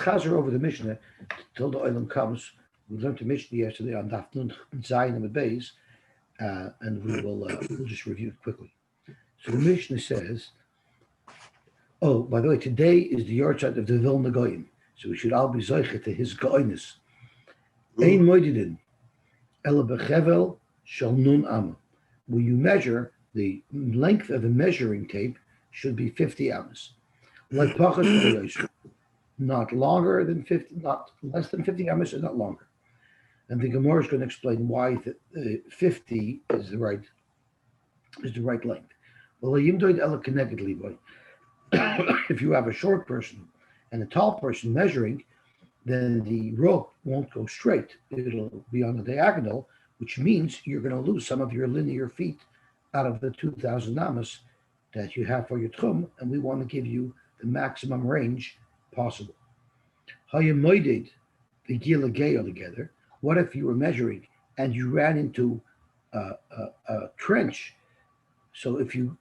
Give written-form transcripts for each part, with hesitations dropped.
chazer over the Mishnah till the oilam comes. We learned the Mishnah yesterday on Daf Nun Zayin and Beis, and we'll just review it quickly. So the Mishnah says, oh, by the way, today is the yahrzeit of the Vilna Goyim, so we should all be zoichet to his goyness. Ein moedidin, ela bechevel shel nun amma. When you measure, the length of the measuring tape should be 50 amas. Like pachas, not longer than 50, not less than 50 amas, and not longer. And the Gemara is going to explain why 50 is the right length. Well, if you have a short person and a tall person measuring, then the rope won't go straight. It'll be on a diagonal, which means you're going to lose some of your linear feet out of the 2,000 amas that you have for your tchum, and we want to give you the maximum range possible. Hayamoided the gila geyo together. What if you were measuring and you ran into a trench? So if you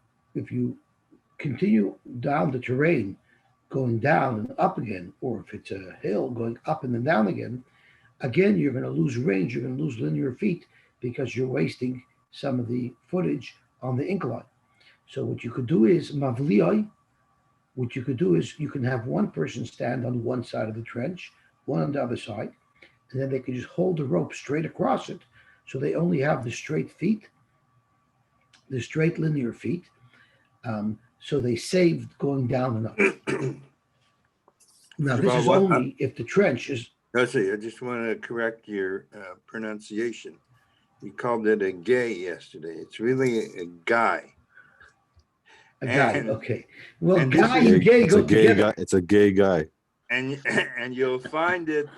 continue down the terrain, going down and up again, or if it's a hill going up and then down again you're going to lose range, you're going to lose linear feet because you're wasting some of the footage on the incline. So what you could do is mavlioi. What you could do is you can have one person stand on one side of the trench, one on the other side, and then they can just hold the rope straight across it. So they only have the straight feet, the straight linear feet. So they saved going down and up. Now, this is only if the trench is... Yosy, I just want to correct your pronunciation. You called it a gay yesterday. It's really a guy. A guy, okay. Well, guy and gay go together. It's a gay guy. And you'll find it.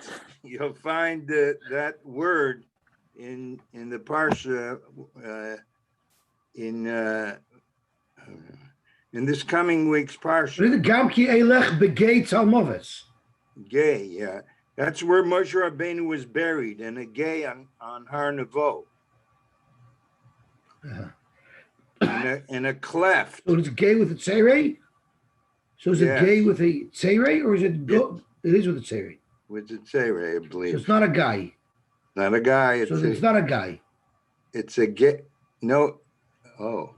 You'll find that word in the parsha in this coming week's parsha. Gay, yeah. That's where Moshe Rabbeinu was buried, in a gay on Har Nevo. In a cleft. So it's gay with a tzerei? So is it gay with a tzerei, or is it go? It is with a tzerei. With a tzerei, I believe. So it's not a guy. Not a guy. It's not a guy. It's a gay. No. Oh.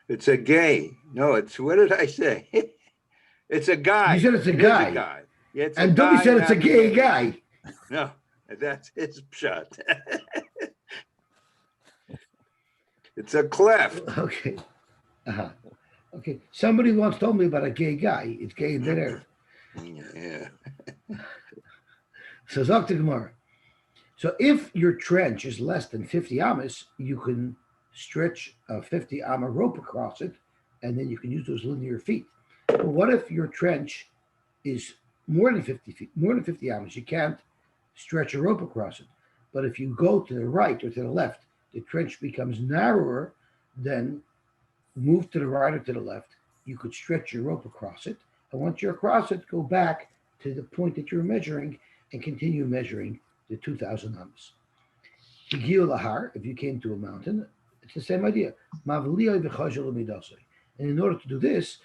It's a gay. No, it's, what did I say? It's a guy. You said it's a guy. It's a guy. Yeah, it's and Dobby said it's a gay guy. No, that's his shot. It's a cleft. Okay. Okay. Somebody once told me about a gay guy. It's gay in there. Yeah. So Dr. Gemara. So if your trench is less than 50 amas, you can stretch a 50 amma rope across it, and then you can use those linear feet. But what if your trench is more than 50 feet, more than 50 amas? You can't stretch a rope across it. But if you go to the right or to the left, the trench becomes narrower, then move to the right or to the left. You could stretch your rope across it. And once you're across it, go back to the point that you're measuring and continue measuring the 2,000 amas. Higil lahar, if you came to a mountain, it's the same idea. And in order to do this,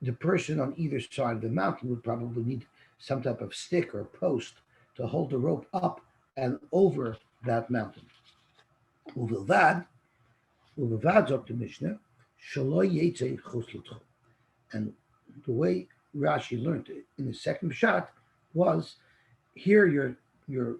the person on either side of the mountain would probably need some type of stick or post to hold the rope up and over that mountain. And the way Rashi learned it in the second shot was, here you're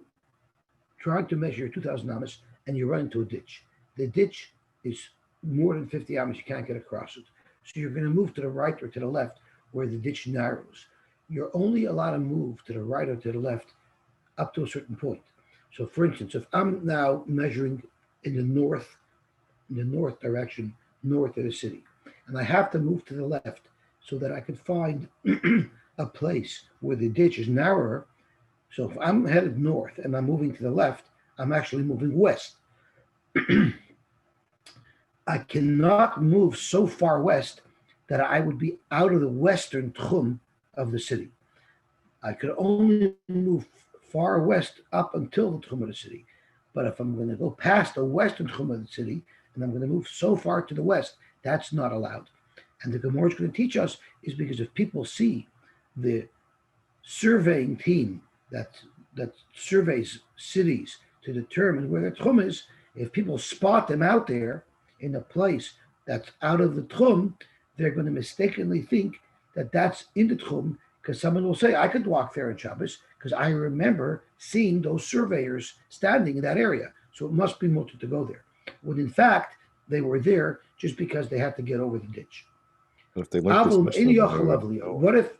trying to measure 2,000 amas and you run into a ditch. The ditch is more than 50 amas, you can't get across it. So you're going to move to the right or to the left where the ditch narrows. You're only allowed to move to the right or to the left up to a certain point. So for instance, if I'm now measuring in the north direction, north of the city, and I have to move to the left so that I could find a place where the ditch is narrower. So if I'm headed north and I'm moving to the left, I'm actually moving west. I cannot move so far west that I would be out of the western tchum of the city. I could only move far west up until the tchum of the city. But if I'm going to go past the western tchum of the city and I'm going to move so far to the west, that's not allowed. And the Gemara is going to teach us is because if people see the surveying team that surveys cities to determine where the tchum is, if people spot them out there in a place that's out of the tchum, they're going to mistakenly think that that's in the tchum, because someone will say, I could walk there on Shabbos because I remember seeing those surveyors standing in that area. So it must be mutter to go there. When in fact, they were there just because they had to get over the ditch. But if they like this What if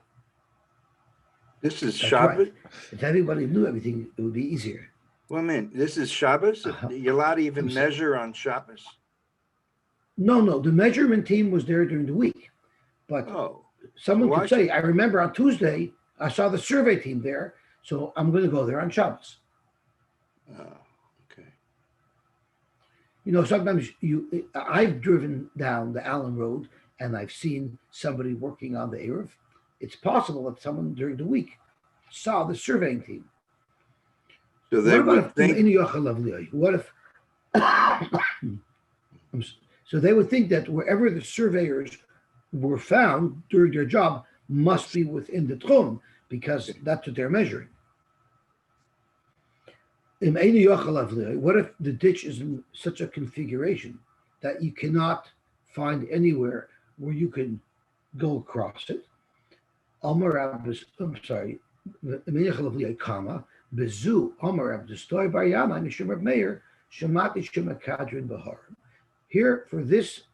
This is that's Shabbos? right? If everybody knew everything, it would be easier. Well, man, this is Shabbos? You're allowed to even I'm sorry. measure on Shabbos? No, the measurement team was there during the week. But Oh, someone why could say, I remember on Tuesday, I saw the survey team there, so I'm going to go there on Shabbos. oh, okay. You know, sometimes I've driven down the Allen Road and I've seen somebody working on the Eruv. It's possible that someone during the week saw the surveying team. So they would think, What if so they would think that wherever the surveyors were found during their job must be within the tchum, because that's what they're measuring. What if the ditch is in such a configuration that you cannot find anywhere where you can go across it? I'm sorry. Bezu Amar Abdestoy Bar Yana Mishum Reb Meir Shemati Shemakadrin Bahar. Here for this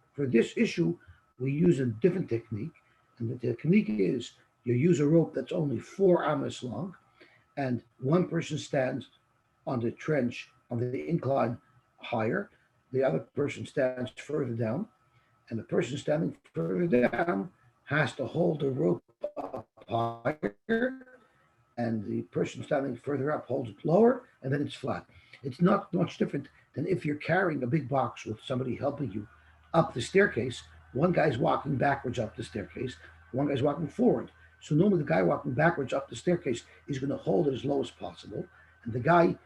issue, we use a different technique, and the technique is you use a rope that's only 4 amas long, and one person stands on the trench on the incline higher, the other person stands further down, and the person standing further down has to hold the rope up higher, and the person standing further up holds it lower, and then it's flat. It's not much different than if you're carrying a big box with somebody helping you up the staircase. One guy's walking backwards up the staircase, one guy's walking forward. So normally the guy walking backwards up the staircase is going to hold it as low as possible, and the guy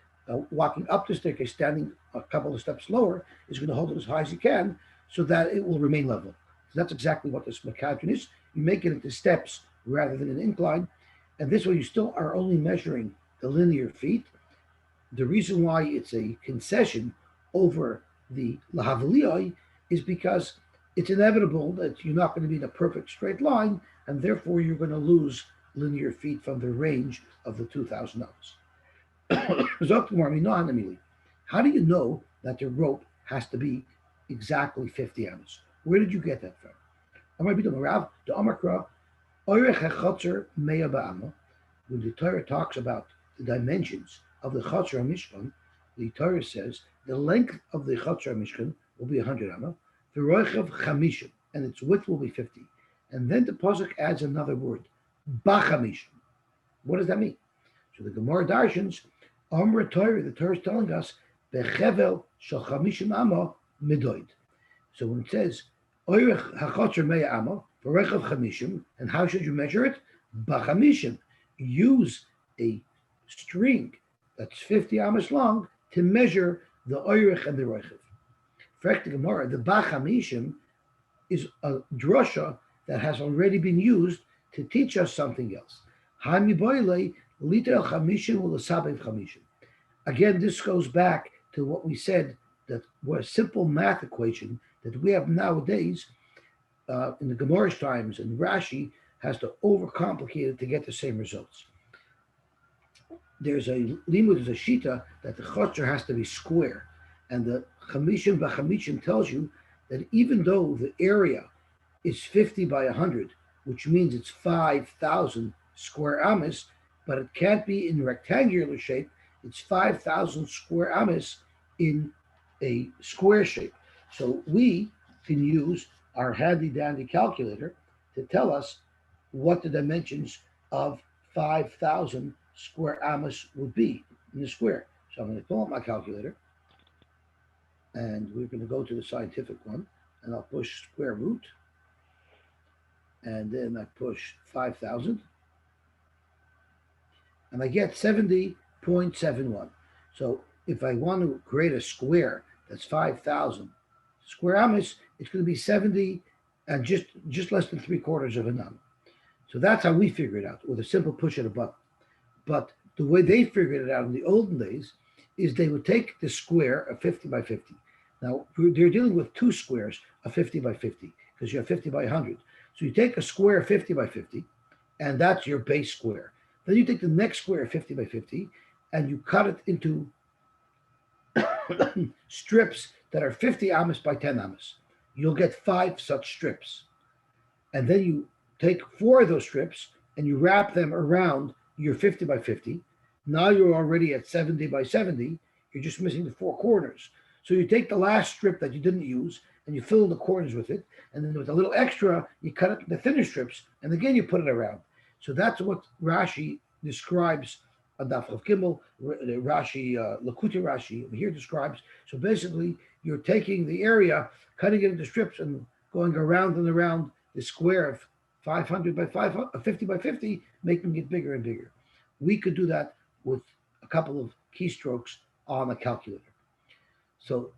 walking up the staircase, standing a couple of steps lower, is going to hold it as high as he can so that it will remain level. So that's exactly what this makadron is. You make it into steps rather than an incline, and this way you still are only measuring the linear feet. The reason why it's a concession over the lahavliyai is because it's inevitable that you're not going to be in a perfect straight line, and therefore you're going to lose linear feet from the range of the 2,000 amas. How do you know that the rope has to be exactly 50 amas? Where did you get that from? When the Torah talks about the dimensions of the Chatzar Mishkan, the Torah says the length of the Chatzar Mishkan will be 100 amma, the Roichav Chamishim, and its width will be 50. And then the pasuk adds another word, Bachamishim. What does that mean? So the Gemara Darshans, Amr Torah, the Torah is telling us, Bechevel Shal Chamishim Amma Midoid. So when it says, Oirech HaChatzar Mea Amma, Roichav Chamishim, and how should you measure it? Bachamishim. Use a string that's 50 amas long to measure the oirich and the roichev. For the Gemara, the Bachamishim is a drasha that has already been used to teach us something else. Again, this goes back to what we said, that was a simple math equation that we have nowadays in the Gemara's times, and Rashi has to overcomplicate it to get the same results. There's a limud, there's a shita that the chatzar has to be square, and the chamishim b'chamishim tells you that even though the area is 50 by 100, which means it's 5,000 square amas, but it can't be in rectangular shape. It's 5,000 square amas in a square shape. So we can use our handy dandy calculator to tell us what the dimensions of 5,000 square amas would be in the square. So I'm going to pull up my calculator, and we're going to go to the scientific one, and I'll push square root, and then I push 5,000, and I get 70.71. So if I want to create a square that's 5,000 square amas, it's going to be 70 and just less than 3/4 of an amma. So that's how we figure it out, with a simple push of a button. But the way they figured it out in the olden days is they would take the square of 50 by 50. Now, they're dealing with two squares of 50 by 50 because you have 50 by 100. So you take a square 50 by 50, and that's your base square. Then you take the next square 50 by 50, and you cut it into strips that are 50 amas by 10 amas. You'll get 5 such strips. And then you take 4 of those strips and you wrap them around your 50 by 50. Now you're already at 70 by 70. You're just missing the 4 corners. So you take the last strip that you didn't use and you fill in the corners with it. And then with a little extra, you cut it into thinner strips. And again, you put it around. So that's what Rashi describes on Daf Chav Gimel. Rashi, Lakuti Rashi here describes. So basically, you're taking the area, cutting it into strips and going around and around the square of 500 by 500, 50 by 50, making it bigger and bigger. We could do that with a couple of keystrokes on a calculator. So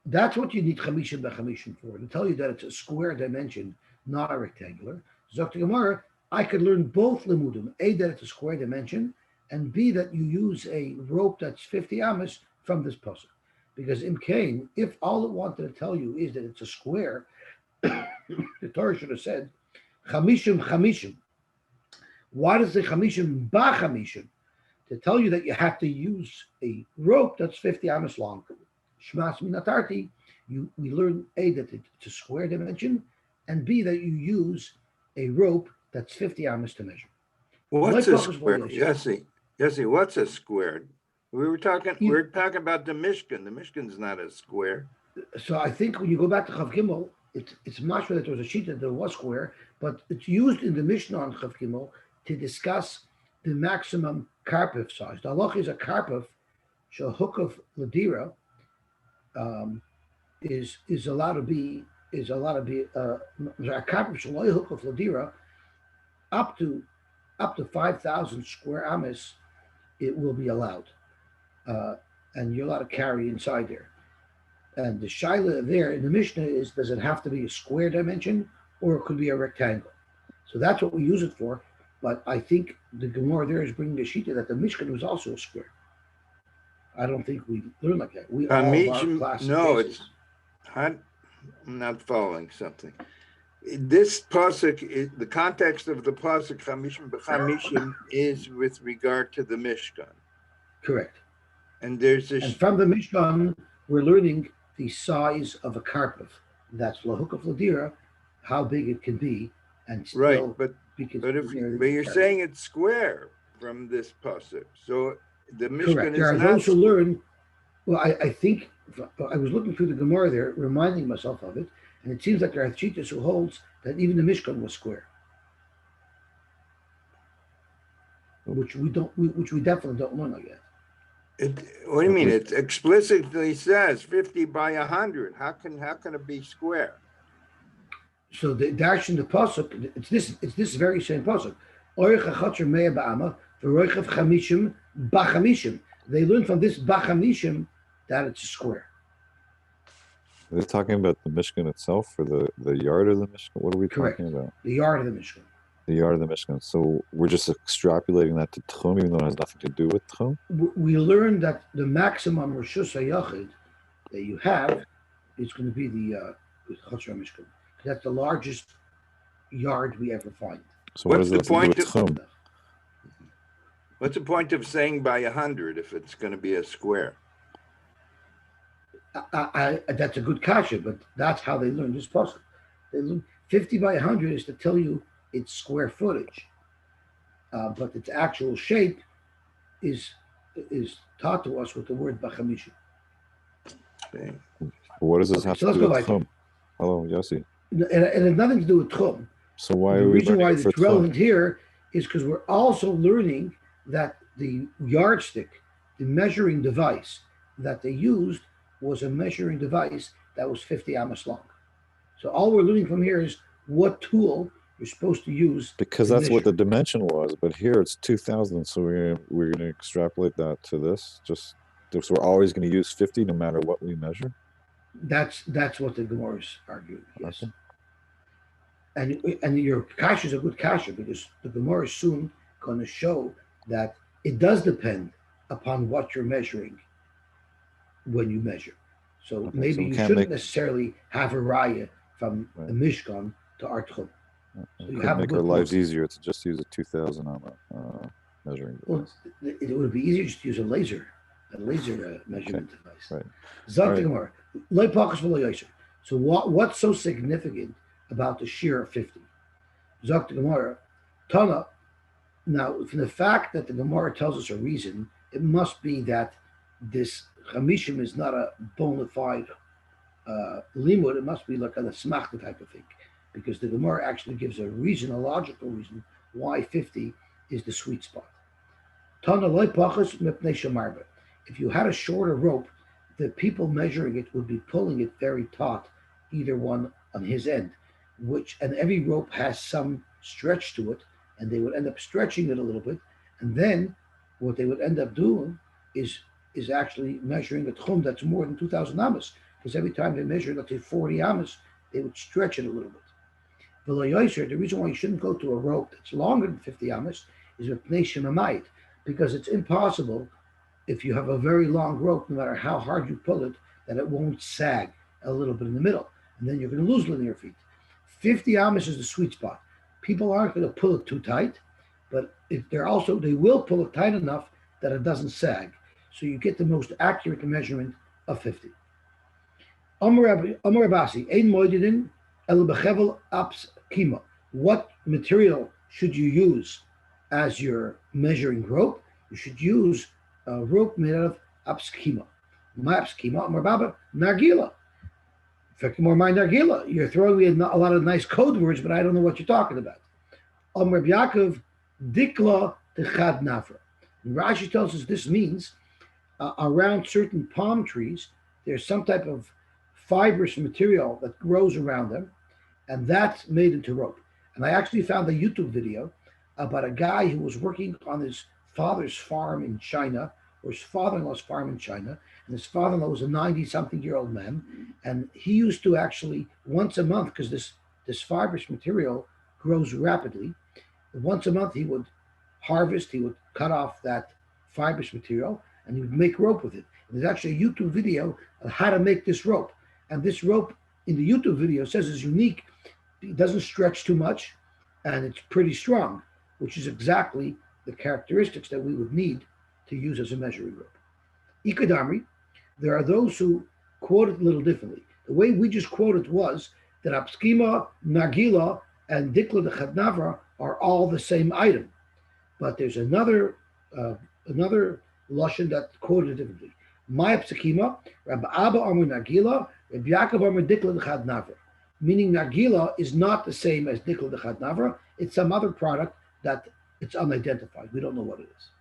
that's what you need chamishim b'chamishim for, to tell you that it's a square dimension, not a rectangular. Zok the Gemara, I could learn both limudim, A, that it's a square dimension, and B, that you use a rope that's 50 amas from this pasuk. Because in Cain, if all it wanted to tell you is that it's a square, the Torah should have said, chamishim chamishim. Why does it say chamishim b'chamishim? To tell you that you have to use a rope that's 50 amas long. Shmas minatarti, we learn A, that it's a square dimension, and B, that you use a rope that's 50 amas to measure. What's a square? Yosy, what's a square? We were talking about the Mishkan. The Mishkan's not a square. So I think when you go back to Chav Gimel, it's mashma that there was a sheet that there was square, but it's used in the Mishnah on Chav Gimel to discuss the maximum karpif size. The halach is a karpif, shel hukuf ladira, is allowed to be a karpif shel hukuf ladira up to 5,000 square amas. It will be allowed, and you're allowed to carry inside there. And the shaila there in the Mishnah is, does it have to be a square dimension or it could be a rectangle? So that's what we use it for. But I think the Gemara there is bringing the shita that the Mishkan was also a square. I don't think we learn like that. We all our classes. No, I'm not following something. This pasuk, the context of the pasuk chamishim b'chamishim is with regard to the Mishkan. Correct. And there's this. And from the Mishkan, we're learning the size of a karpif. That's lahukaf ladira, how big it can be, and still right. But you're saying it's square from this pasuk. So the Mishkan correct. is there are not those who learn. Well, I think I was looking through the Gemara there, reminding myself of it, and it seems like there are cheetahs who holds that even the Mishkan was square, which we definitely don't learn like that. What do you mean? It explicitly says 50 by 100. How can it be square? So the dash in the pasuk, it's this very same pasuk. They learn from this b'chamishim that it's a square. Are they talking about the Mishkan itself or the yard of the Mishkan? What are we Correct. talking about? The yard of the Mishkan. The yard of the Mishkan. So we're just extrapolating that to Tchum, even though it has nothing to do with Tchum? We learned that the maximum Rishus HaYachid that you have is going to be the Chatzar Mishkan. That's the largest yard we ever find. So what is the point of Tchum? What's the point of saying by 100 if it's going to be a square? That's a good kasha, but that's how they learn this puzzle. They learn 50 by 100 is to tell you its square footage, but its actual shape is taught to us with the word b'chamishim. Okay. What does this have to do with Tchum? Hello, Yosy. And it has nothing to do with Tchum. So why the are we reason why learning it's relevant here is because we're also learning that the yardstick, the measuring device that they used, was a measuring device that was 50 amas long. So all we're learning from here is what tool you're supposed to use. Because that's what the dimension was, but here it's 2,000. So we're going to extrapolate that to this. Just so we're always going to use 50 no matter what we measure. That's what the Gemara is arguing. Yes. Okay. And your kasha is a good kasha because the Gemara is soon going to show that it does depend upon what you're measuring when you measure. So Okay, maybe so we you can't shouldn't make necessarily have a raya from the right. Mishkan to our tchum. We So you could have it make our with lives both. easier to just use a 2000 on a measuring Well, device. it would be easier just to use a laser Okay, measurement device. right. All Zok the right. Gemara, loy pachas v'lo yoser. So what's so significant about the shear of 50? Zok the Gemara, Tana. Now, from the fact that the Gemara tells us a reason, it must be that this chamishim is not a bona fide limud. It must be like a smachta type of thing, because the Gemara actually gives a reason, a logical reason why 50 is the sweet spot. Tana loy pachas mipnei shemarba. If you had a shorter rope, the people measuring it would be pulling it very taut, either one on his end, and every rope has some stretch to it, and they would end up stretching it a little bit, and then what they would end up doing is actually measuring a tchum that's more than 2,000 amas, because every time they measure, let's say 40 amas, they would stretch it a little bit. The reason why you shouldn't go to a rope that's longer than 50 amas is with pnei because it's impossible if you have a very long rope, no matter how hard you pull it, that it won't sag a little bit in the middle, and then you're going to lose linear feet. 50 amas is the sweet spot. People aren't going to pull it too tight, but they will pull it tight enough that it doesn't sag. So you get the most accurate measurement of 50. Amar Abasi, ein moedidin el bechevel aps kima. What material should you use as your measuring rope? You should use a rope made out of apskima. My apskima, Amar Baba, nargila. In fact, more my nargila. You're throwing me a lot of nice code words, but I don't know what you're talking about. Amr Yaakov dikla techad nafra. Rashi tells us this means around certain palm trees, there's some type of fibrous material that grows around them, and that's made into rope. And I actually found a YouTube video about a guy who was working on his father's farm in China, or his father-in-law's farm in China, and his father-in-law was a 90-something-year-old man, and he used to actually once a month, because this fibrous material grows rapidly, once a month he would harvest, he would cut off that fibrous material, and he would make rope with it. And there's actually a YouTube video of how to make this rope. And this rope in the YouTube video says is unique. It doesn't stretch too much, and it's pretty strong, which is exactly the characteristics that we would need to use as a measuring rope. Ikadamri, there are those who quote it a little differently. The way we just quoted was that apskima, nargila, and dikla de chadnavra are all the same item. But there's another lashon that quoted differently. My psikima, Rabbi Abba Amr Nargila, Rabbi Yaakov Amr Dikla Dechad Navra. Meaning Nargila is not the same as Dikla Dechad Navra. It's some other product that it's unidentified. We don't know what it is.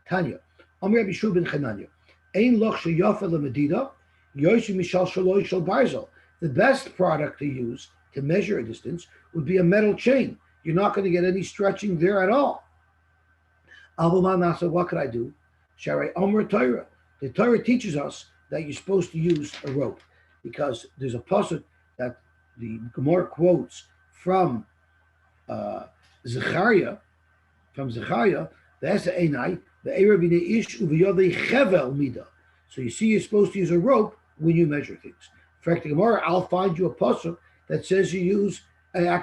Tanya, Amr Rabbi Shua ben Chananya, Ein loch sheyafa lemedida, Yosy Mishal Shaloi Shal Barzel. The best product to use to measure a distance would be a metal chain. You're not going to get any stretching there at all. Avuman Nasa, what could I do? Sharai Amr Torah. The Torah teaches us that you're supposed to use a rope, because there's a pasuk that the Gemara quotes from Zechariah, Ve'esa Einai, Ve'era B'nei Ish Uv'yodei Chevel Mida. So you see, you're supposed to use a rope when you measure things. In fact, the Gemara, I'll find you a pasuk that says you use a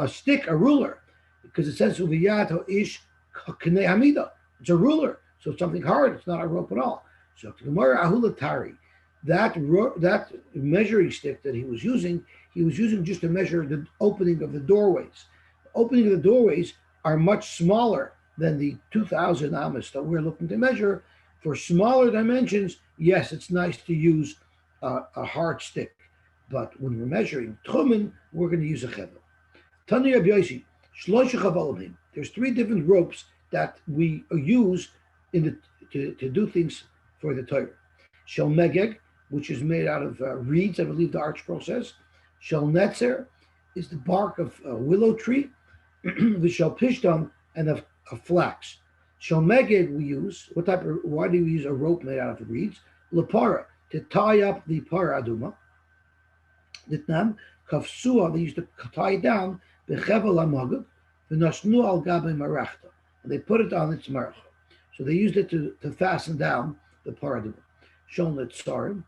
stick, a ruler, because it says Uv'yad Ish Knei Hamida. It's a ruler. So it's something hard. It's not a rope at all. So the Gemara Ahulatari, that measuring stick that he was using just to measure the opening of the doorways. The opening of the doorways are much smaller than the 2,000 amas that we're looking to measure. For smaller dimensions, yes, it's nice to use a hard stick. But when we're measuring tchumen, we're going to use a chevel. Tani Rabbi Yosy, shlosh chavalim. There's 3 different ropes that we use to do things for the Torah. Shel megeg, which is made out of reeds, I believe the Archbishop says. Shel netzer is the bark of a willow tree. The shel pishtam and of flax. Shel megeg we use. Why do we use a rope made out of reeds? Lepara, to tie up the para aduma. Ditnam kafsua, they used to tie it down. Bechevel amagab, v'nasnu al gabe marachta. and they put it on its marach. So they used it to fasten down the paradigm. Shown that tsarim,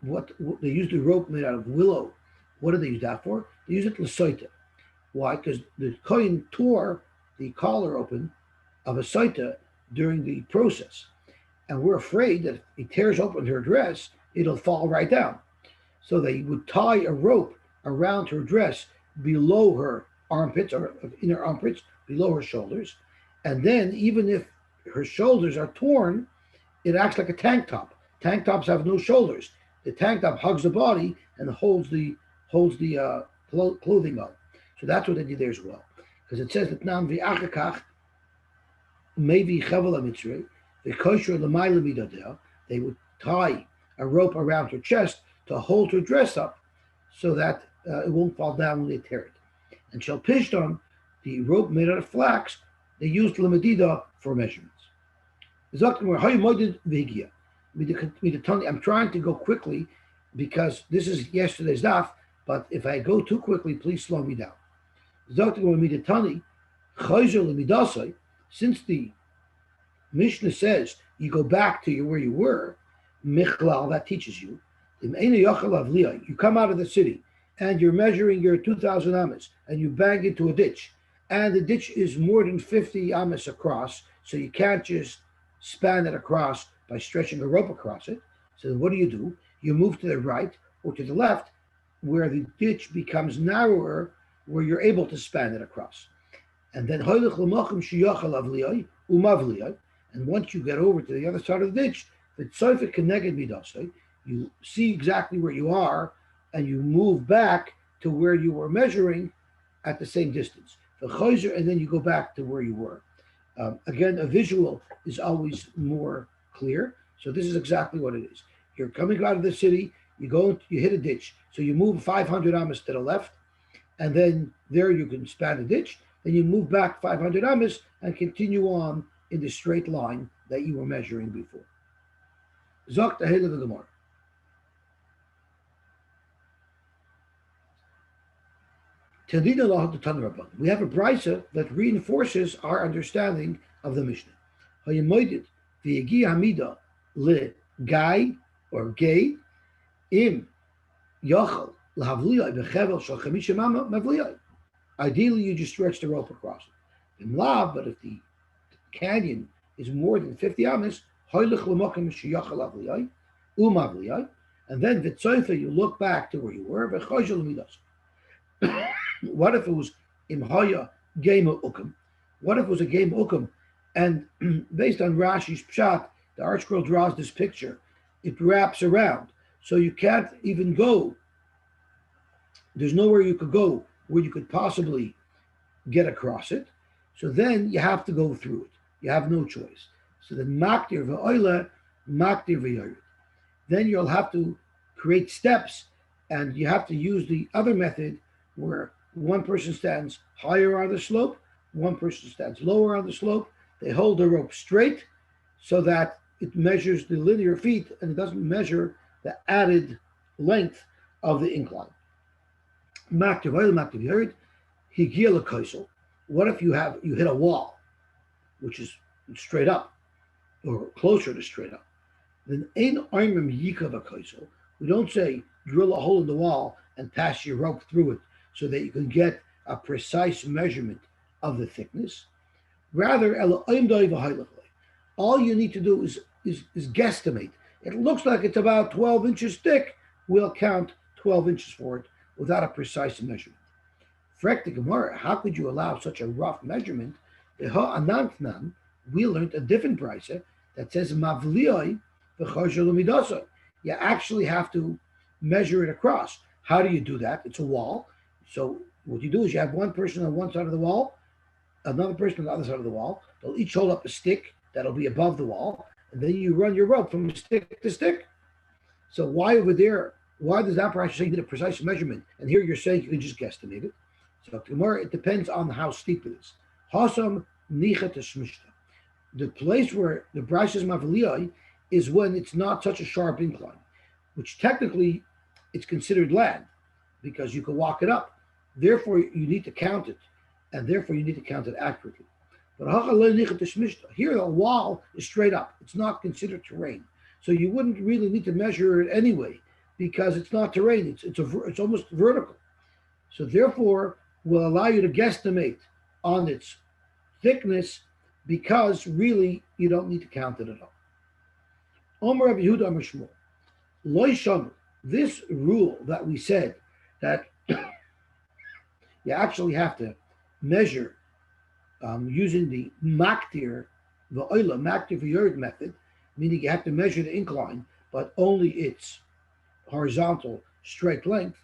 what they used a rope made out of willow. What did they use that for? They used it l'soita. Why? Because the kohen tore the collar open of a soita during the process, and we're afraid that if he tears open her dress, it'll fall right down. So they would tie a rope around her dress below her armpits or inner armpits, below her shoulders, and then even if her shoulders are torn, it acts like a tank top. Tank tops have no shoulders. The tank top hugs the body and holds the clothing on. So that's what they did there as well, because it says that nam v'achakach maybe chevel mitzrei the kosher l'mayla midadeh. They would tie a rope around her chest to hold her dress up, so that it won't fall down when they tear it. And shel pishton, the rope made out of flax, they used lemedida for measurements. I'm trying to go quickly because this is yesterday's daf, but if I go too quickly, please slow me down. Since the Mishnah says you go back to where you were, Michlal, that teaches you. You come out of the city and you're measuring your 2,000 amas and you bang into a ditch, and the ditch is more than 50 amas across, so you can't just span it across by stretching a rope across it. So what do? You move to the right or to the left where the ditch becomes narrower, where you're able to span it across. And then and once you get over to the other side of the ditch, you see exactly where you are, and you move back to where you were measuring at the same distance. And then you go back to where you were. Again, a visual is always more clear. So this is exactly what it is. You're coming out of the city, you hit a ditch. So you move 500 amas to the left, and then there you can span the ditch. Then you move back 500 amas and continue on in the straight line that you were measuring before. Zok Tahil of the Gemara. We have a brisa that reinforces our understanding of the Mishnah. Le gai or gay im yochel lahavliyai bechevel shal chamisha mama mavliyai. Ideally, you just stretch the rope across it. But if the canyon is more than 50 amas, and then vitzoifa, you look back to where you were. What if it was imhaya game ukum? What if it was a game ukum? And based on Rashi's pshat, the ArtScroll draws this picture. It wraps around, so you can't even go. There's nowhere you could go where you could possibly get across it. So then you have to go through it. You have no choice. So then maktir v'oila, maktir v'yored. Then you'll have to create steps, and you have to use the other method where one person stands higher on the slope, one person stands lower on the slope. They hold the rope straight so that it measures the linear feet and it doesn't measure the added length of the incline. What if you hit a wall, which is straight up or closer to straight up? Then we don't say drill a hole in the wall and pass your rope through it so that you can get a precise measurement of the thickness. Rather, all you need to do is guesstimate. It looks like it's about 12 inches thick. We'll count 12 inches for it without a precise measurement. Frek the Gemara, how could you allow such a rough measurement? We learned a different brisa that says mavlioi v'chosher. You actually have to measure it across. How do you do that? It's a wall. So what you do is you have one person on one side of the wall, another person on the other side of the wall. They'll each hold up a stick that'll be above the wall, and then you run your rope from stick to stick. So why over there? Why does that brisa say you need a precise measurement? And here you're saying you can just guesstimate it. So it depends on how steep it is. Hasam nichat shmishta. The place where the brisa is mavliyai is when it's not such a sharp incline, which technically it's considered land because you can walk it up. Therefore, you need to count it, and therefore you need to count it accurately. But here the wall is straight up. It's not considered terrain. So you wouldn't really need to measure it anyway because it's not terrain. It's almost vertical. So therefore, will allow you to guesstimate on its thickness because really you don't need to count it at all. Omer Rabbi Yehuda Omer Shmuel. Lo yishanu. This rule that we said that you actually have to measure using the maktir, the oila, maktir v'yord method, meaning you have to measure the incline, but only its horizontal straight length.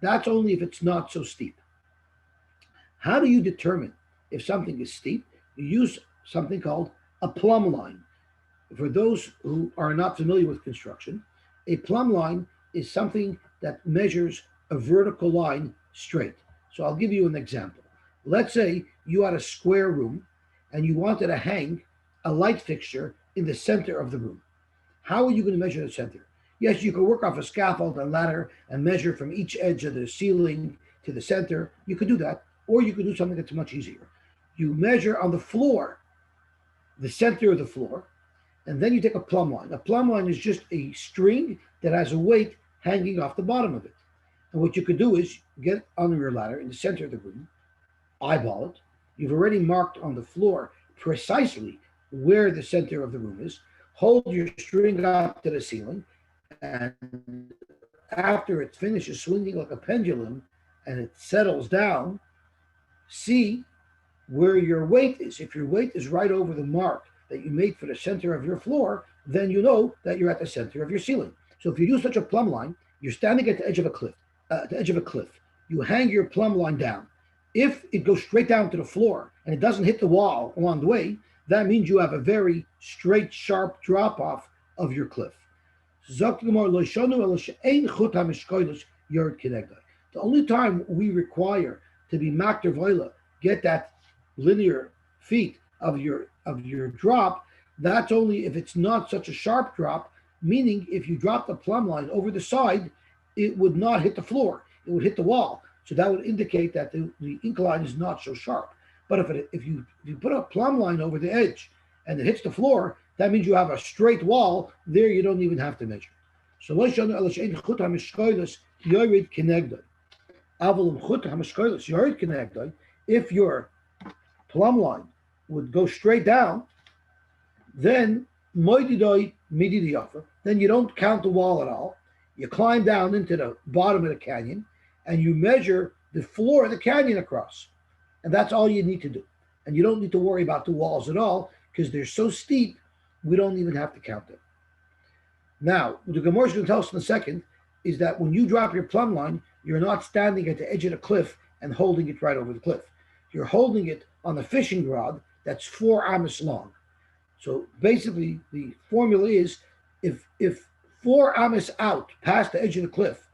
That's only if it's not so steep. How do you determine if something is steep? You use something called a plumb line. For those who are not familiar with construction, a plumb line is something that measures a vertical line straight. So I'll give you an example. Let's say you had a square room and you wanted to hang a light fixture in the center of the room. How are you going to measure the center? Yes, you could work off a scaffold and ladder and measure from each edge of the ceiling to the center. You could do that. Or you could do something that's much easier. You measure on the floor, the center of the floor, and then you take a plumb line. A plumb line is just a string that has a weight hanging off the bottom of it. And what you could do is get on your ladder in the center of the room, eyeball it. You've already marked on the floor precisely where the center of the room is. Hold your string up to the ceiling, and after it finishes swinging like a pendulum and it settles down, see where your weight is. If your weight is right over the mark that you made for the center of your floor, then you know that you're at the center of your ceiling. So if you use such a plumb line, you're standing at the edge of a cliff. You hang your plumb line down. If it goes straight down to the floor and it doesn't hit the wall along the way, that means you have a very straight, sharp drop off of your cliff. The only time we require to be makter voila, get that linear feet of your drop, that's only if it's not such a sharp drop, meaning if you drop the plumb line over the side, it would not hit the floor, it would hit the wall. So that would indicate that the incline is not so sharp. But if you put a plumb line over the edge and it hits the floor, that means you have a straight wall. There you don't even have to measure. So if your plumb line would go straight down, then you don't count the wall at all. You climb down into the bottom of the canyon and you measure the floor of the canyon across. And that's all you need to do. And you don't need to worry about the walls at all because they're so steep, we don't even have to count them. Now, what the Gemara is going to tell us in a second is that when you drop your plumb line, you're not standing at the edge of the cliff and holding it right over the cliff. You're holding it on a fishing rod that's 4 amos long. So basically, the formula is if 4 amos out past the edge of the cliff,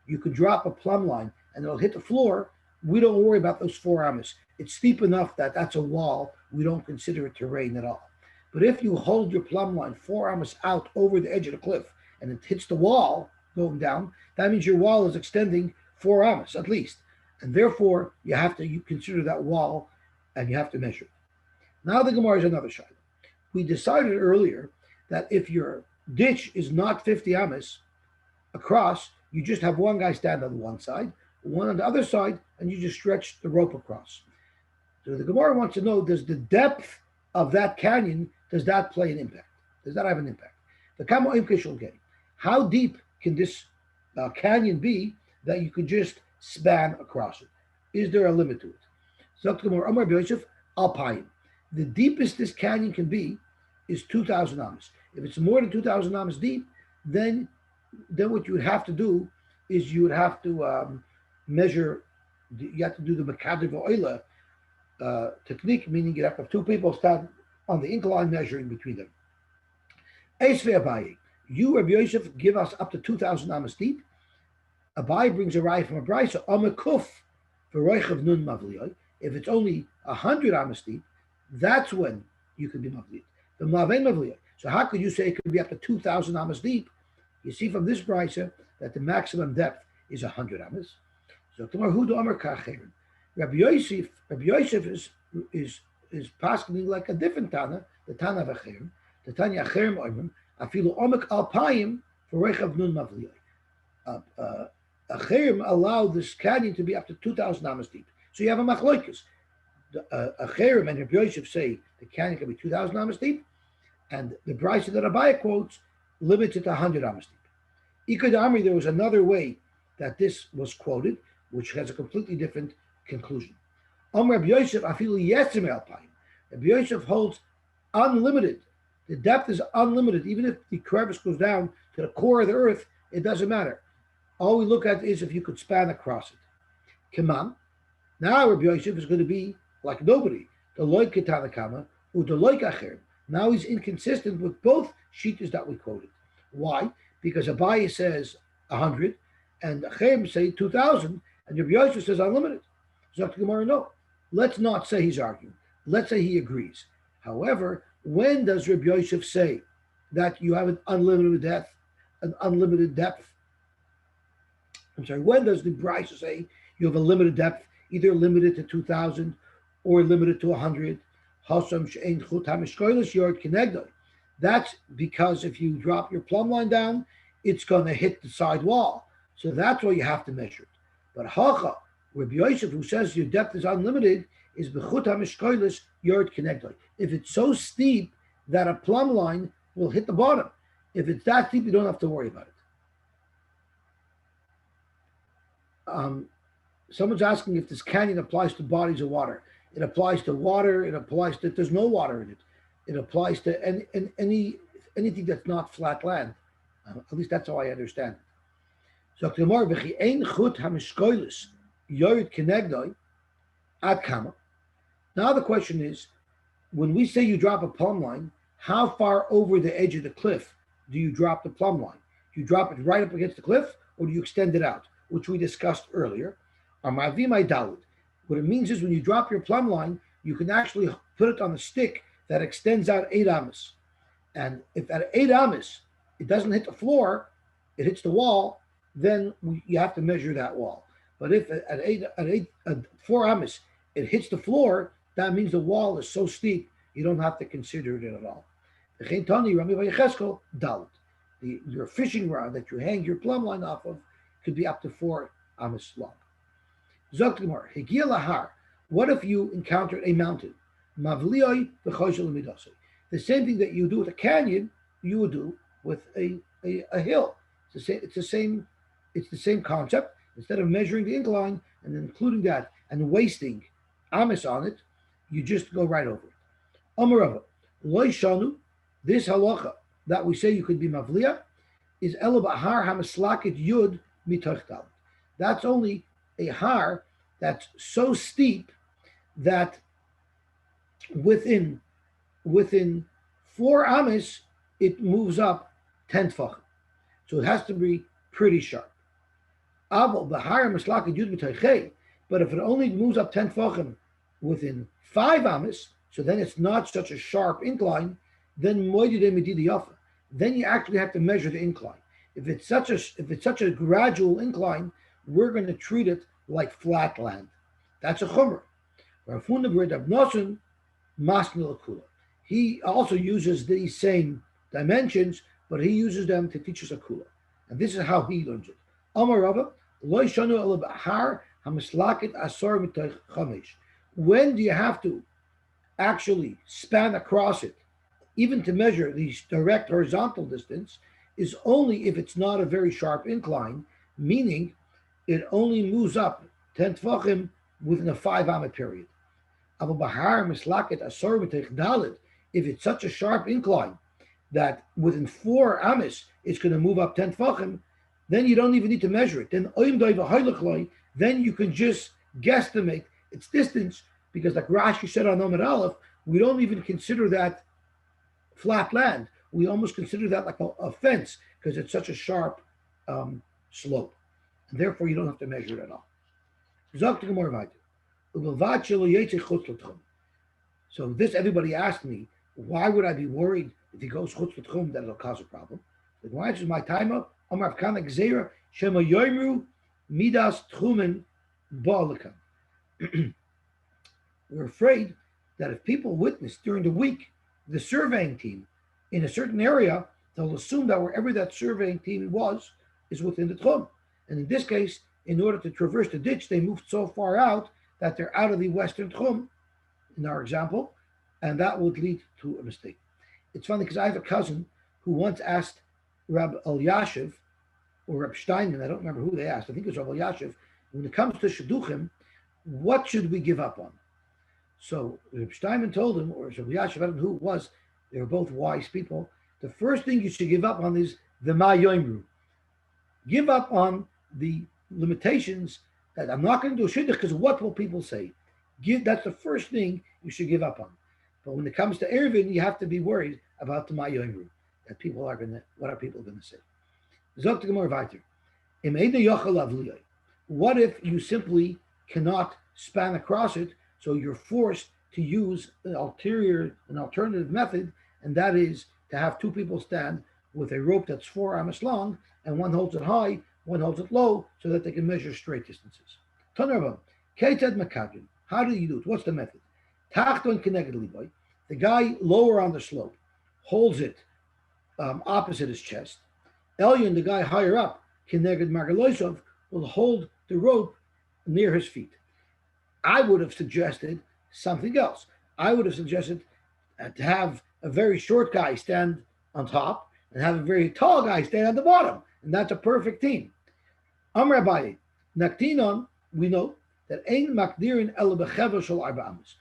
you could drop a plumb line and it'll hit the floor. We don't worry about those 4 amos. It's steep enough that that's a wall. We don't consider it terrain at all. But if you hold your plumb line 4 amos out over the edge of the cliff and it hits the wall going down, that means your wall is extending 4 amos at least. And therefore, you consider that wall and you have to measure it. Now the Gemara is another shayla. We decided earlier that if your ditch is not 50 amos across, you just have one guy stand on one side, one on the other side, and you just stretch the rope across. So the Gemara wants to know, does the depth of that canyon, does that play an impact? Does that have an impact? How deep can this canyon be that you could just span across it? Is there a limit to it? So the deepest this canyon can be is 2,000 amos. If it's more than 2,000 amos deep, then what you would have to do is you would have to measure. You have to do the mekadev oila technique, meaning you have to have 2 people stand on the incline measuring between them. You, Rabbi Yosef, give us up to 2,000 amos deep. Abai brings a raya from a brisa, Amakuf for Roichav Nun Mavliyai. If it's only 100 amos deep, that's when you can be Mavliyai. The Mavein Mavliyai. So how could you say it could be up to 2,000 amos deep? You see from this brisa that the maximum depth is 100 amos. So Rabbi Yosef is is passing like a different Tana, the Tana of Acherim. The Tanya Acherim Oimim, Afilu Omek Alpayim for Rechav Nun Mavliyai. Acherim allowed this canyon to be up to 2,000 amas deep. So you have a machloikus. Acherim and Rabbi Yosef say the canyon can be 2,000 amas deep, and the Brisa that Abaye quotes limits it to 100 amas deep. Ikad Amri, there was another way that this was quoted, which has a completely different conclusion. Rabbi Yosef Afilu Yetzim Alpayim. Rabbi Yosef holds unlimited. The depth is unlimited. Even if the crevice goes down to the core of the earth, it doesn't matter. All we look at is if you could span across it. Kamam. Now Rabbi Yosef is going to be like nobody. The loy ketanakama or the loy kacher. Now he's inconsistent with both shitas that we quoted. Why? Because Abaye says 100 and Acherim say 2,000 and Rabbi Yosef says unlimited. So Gemara, no. Let's not say he's arguing. Let's say he agrees. However, when does Rabbi Yosef say that you have an unlimited depth? When does the Brisa say you have a limited depth, either limited to 2,000 or limited to 100? That's because if you drop your plumb line down, it's going to hit the side wall. So that's why you have to measure it. But Hacha, Rabbi Yosef, who says your depth is unlimited, is bechut hamishkoilis yord kinegdoi. If it's so steep that a plumb line will hit the bottom, if it's that steep, you don't have to worry about it. Someone's asking if this canyon applies to bodies of water. It applies to water. It applies to, there's no water in it. It applies to anything that's not flat land. At least that's how I understand it. So now the question is, when we say you drop a plumb line, how far over the edge of the cliff do you drop the plumb line? Do you drop it right up against the cliff, or do you extend it out, which we discussed earlier? What it means is when you drop your plumb line, you can actually put it on a stick that extends out 8 amas. And if at 8 amas, it doesn't hit the floor, it hits the wall, then you have to measure that wall. But if at 4 amas, it hits the floor, that means the wall is so steep, you don't have to consider it at all. Your fishing rod that you hang your plumb line off of could be up to 4 amas long. What if you encountered a mountain? The same thing that you do with a canyon, you would do with a hill. It's the same concept. Instead of measuring the incline and including that and wasting amas on it, you just go right over it. Amarava, loy shanu, this halacha that we say you could be mavliya is elo b'har hamaslakit yud mitoch dalet. That's only a har that's so steep that within 4 amas it moves up 10 tfachim. So it has to be pretty sharp. But if it only moves up 10 tfachim within 5 amas, so then it's not such a sharp incline, then you actually have to measure the incline. If it's such a gradual incline, we're going to treat it like flat land. That's a chumrah. He also uses these same dimensions, but he uses them to teach us a kula. And this is how he learns it. When do you have to actually span across it, even to measure the direct horizontal distance, is only if it's not a very sharp incline, meaning it only moves up 10 tfachim within a 5 amma period. If it's such a sharp incline that within 4 amas it's going to move up 10 tfachim, then you don't even need to measure it. Then you can just guesstimate its distance, because like Rashi said on Amud Aleph, we don't even consider that flat land. We almost consider that like a fence, because it's such a sharp slope. And therefore, you don't have to measure it at all. So this, everybody asked me, why would I be worried if he goes chutz l'tchum that it'll cause a problem? The Gemara answers, my time up, Amar Kana Gzeira, Shema Yoimru, Midas Tchumen Ba'alakan. We're afraid that if people witness during the week the surveying team in a certain area, they'll assume that wherever that surveying team was is within the tchum. And in this case, in order to traverse the ditch, they moved so far out that they're out of the western tchum, in our example, and that would lead to a mistake. It's funny because I have a cousin who once asked Rab Elyashiv or Rab Steinman, I don't remember who they asked, I think it was Rab Elyashiv, when it comes to Shidduchim, what should we give up on? So Rab Steinman told him, or Rab Elyashiv, I don't know who it was, they were both wise people, the first thing you should give up on is the Ma Yoimru. Give up on the limitations that I'm not going to do a shidduch because what will people say? That's the first thing you should give up on. But when it comes to Eruvin, you have to be worried about the Ma Yoimru, that people are going to, what are people going to say? Zok the Gemara weiter. What if you simply cannot span across it, so you're forced to use an alternative method, and that is to have two people stand with a rope that's 4 amos long, and one holds it high, one holds it low, so that they can measure straight distances. Tanarvam, Keted Makadrin. How do you do it? What's the method? Tachton Keneged Liboy. The guy lower on the slope holds it opposite his chest. Elyon, the guy higher up, Keneged Margaloisov, will hold the rope near his feet. I would have suggested something else. I would have suggested to have a very short guy stand on top and have a very tall guy stand on the bottom. And that's a perfect team. Amr Abaye, Naktinon, we know that Ein Makdirin El Bechevel Shel Arba Amos.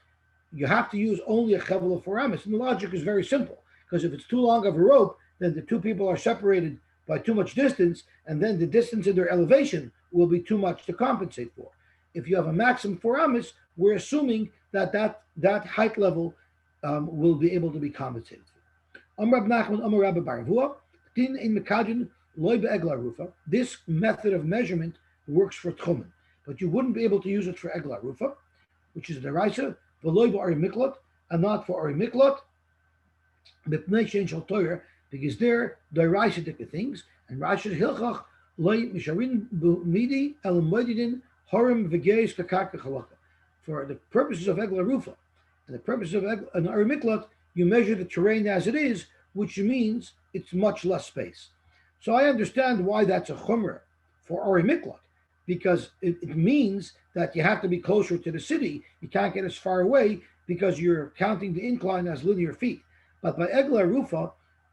You have to use only a chevel of 4 amos. And the logic is very simple, because if it's too long of a rope, then the two people are separated by too much distance, and then the distance in their elevation will be too much to compensate for. If you have a maximum 4 amos, we're assuming that height level will be able to be compensated for. This method of measurement works for tchumen, but you wouldn't be able to use it for egla rufa, which is the raisa, and not for Arimiklot, because they're the raisa things, and Rashi Hilchach loy misharin midi el moedidin horim v'geis kakaka chalaka. For the purposes of egla rufa and the purposes of an Arimiklot, you measure the terrain as it is, which means it's much less space. So I understand why that's a chumrah for Arimiklot, because it means that you have to be closer to the city. You can't get as far away because you're counting the incline as linear feet. But by Egla Rufa,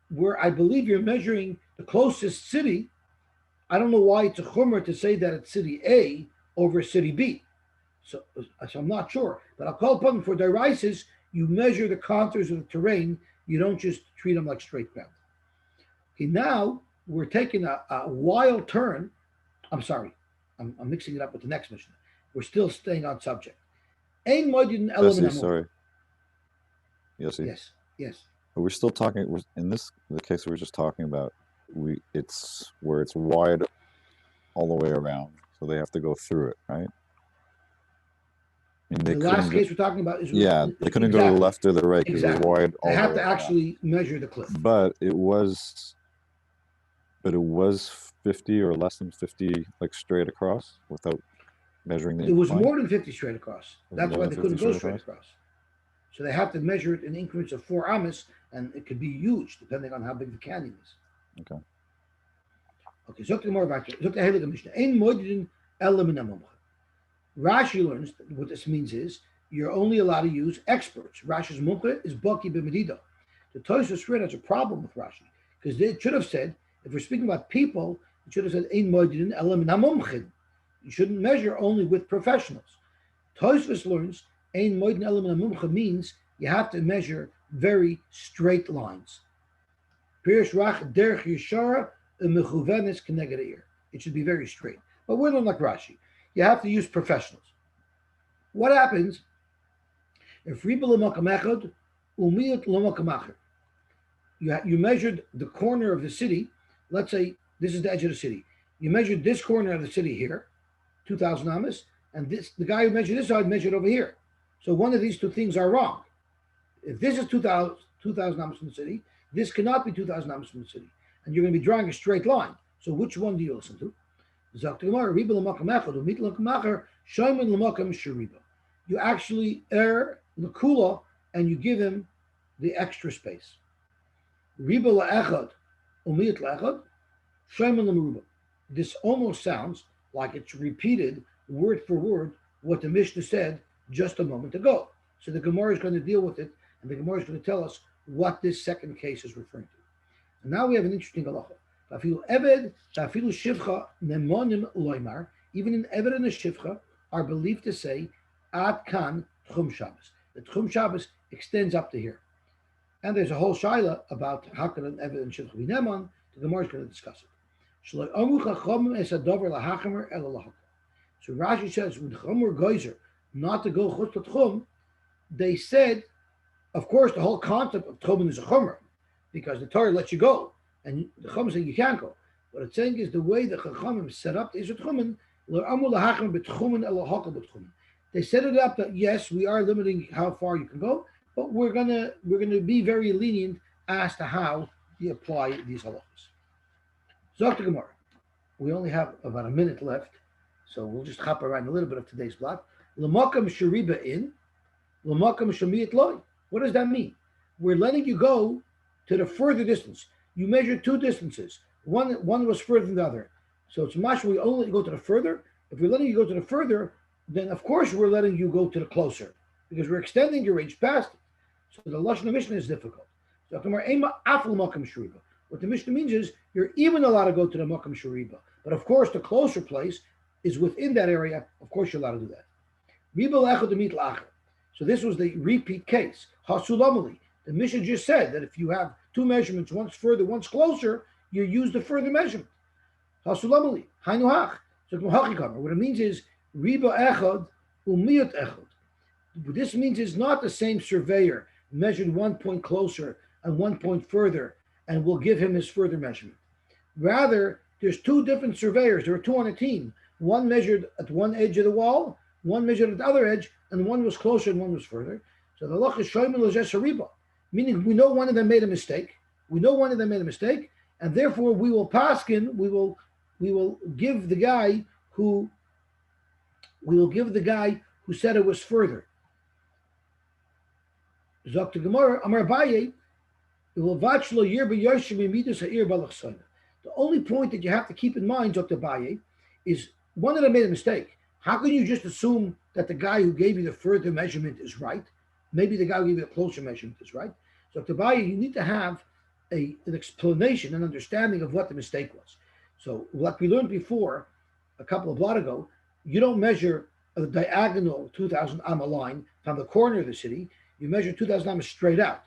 where I believe you're measuring the closest city, I don't know why it's a chumrah to say that it's city A over city B. So I'm not sure. But I'll call upon for deraisis, you measure the contours of the terrain. You don't just treat them like straight ground. Okay, now we're taking a wild turn. I'm sorry. I'm mixing it up with the next mission. We're still staying on subject. Yosy, sorry. Yosy. Yes. But we're still talking. In the case we're just talking about, it's where it's wide all the way around, so they have to go through it, right? I mean, The last case we're talking about is they couldn't go to the left or the right because it was wide. They have to actually measure the cliff. But it was 50 or less than 50, like straight across without measuring the. It was more than 50 straight across. That's why they couldn't go straight across. So they have to measure it in increments of 4 amos, and it could be huge depending on how big the canyon is. Okay. So more about it. Rashi learns that what this means is you're only allowed to use experts. Rashi's mumche is baki b'medida. The Tosfos Rid has a problem with Rashi because it should have said, if we're speaking about people, it should have said ein moedidin ela min hamumchin. You shouldn't measure only with professionals. Tosfos learns ein moedidin ela min hamumchin means you have to measure very straight lines. Pirish rach derech yishara mechuvenes keneged eir. It should be very straight. But we're not like Rashi. You have to use professionals. What happens if riba l'makam echad umiyat l'makam acher? You measured the corner of the city. Let's say this is the edge of the city. You measured this corner of the city here, 2,000 amos, and the guy who measured this side measured over here. So one of these two things are wrong. If this is 2,000 amos from the city, this cannot be 2,000 amos from the city, and you're going to be drawing a straight line. So which one do you listen to? You actually err l'kula and you give him the extra space. Riba la'echad, umiyat la'echad, shayman l'meruba. This almost sounds like it's repeated word for word what the Mishnah said just a moment ago. So the Gemara is going to deal with it, and the Gemara is going to tell us what this second case is referring to. And now we have an interesting halacha. Even in Eved and the Shivcha are believed to say Ad Kan Tchum Shabbos. The Tchum Shabbos extends up to here. And there's a whole shaila about how can an Eved and Shivcha be Neman. The Gemara is going to discuss it. So Rashi says when Chum were geyser not to go chutz Tchum, they said, of course, the whole concept of Tchum is a Chumr, because the Torah lets you go, and the Chum saying you can't go. What it's saying is the way the Chachamim set up the Isur Tchumen, they set it up that yes, we are limiting how far you can go, but we're gonna be very lenient as to how you apply these halachas. Zok the Gemara. We only have about a minute left, so we'll just hop around a little bit of today's block. L'makam shariba in, l'makam shamiyat loy. What does that mean? We're letting you go to the further distance. You measure two distances. One was further than the other. So it's much we only go to the further. If we're letting you go to the further, then of course we're letting you go to the closer because we're extending your range past it. So the Lashon Mishnah is difficult. So what the Mishnah means is you're even allowed to go to the Makam Shariba. But of course the closer place is within that area. Of course you're allowed to do that. So this was the repeat case. Hasulamali. The Mishnah just said that if you have two measurements, one's further, one's closer, you use the further measurement. Hasulamali. Hainuhach. So what it means is riba echad umiyot echad. What this means is not the same surveyor measured 1 point closer and 1 point further, and will give him his further measurement. Rather, there's two different surveyors. There are two on a team. One measured at one edge of the wall, one measured at the other edge, and one was closer and one was further. So the halach is shoyim l'zeh riba, meaning we know one of them made a mistake. We know one of them made a mistake, and therefore we will paskin. We will give the guy who said it was further. Zok to Gemara, Amar Abaye, the only point that you have to keep in mind, Dr. Abaye, is one of them made a mistake. How can you just assume that the guy who gave you the further measurement is right? Maybe the guy who gave you the closer measurement is right. So Dr. Abaye, you need to have an explanation, an understanding of what the mistake was. So like we learned before, a couple of blot ago, you don't measure a diagonal 2,000 amma line from the corner of the city. You measure 2,000 amma straight out.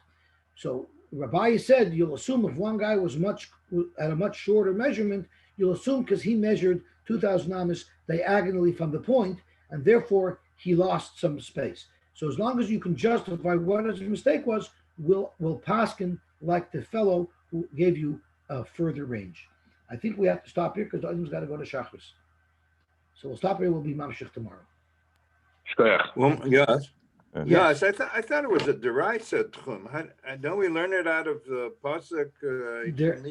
So Rabbi said you'll assume if one guy had a much shorter measurement, you'll assume because he measured 2,000 ammas diagonally from the point, and therefore he lost some space. So as long as you can justify what his mistake was, we'll paskin like the fellow who gave you a further range. I think we have to stop here because the other's got to go to Shachris. So we'll stop here. We'll be mamshich tomorrow. Well, yes. Yes, I thought it was a derisa tchum. Don't we learn it out of the pasuk?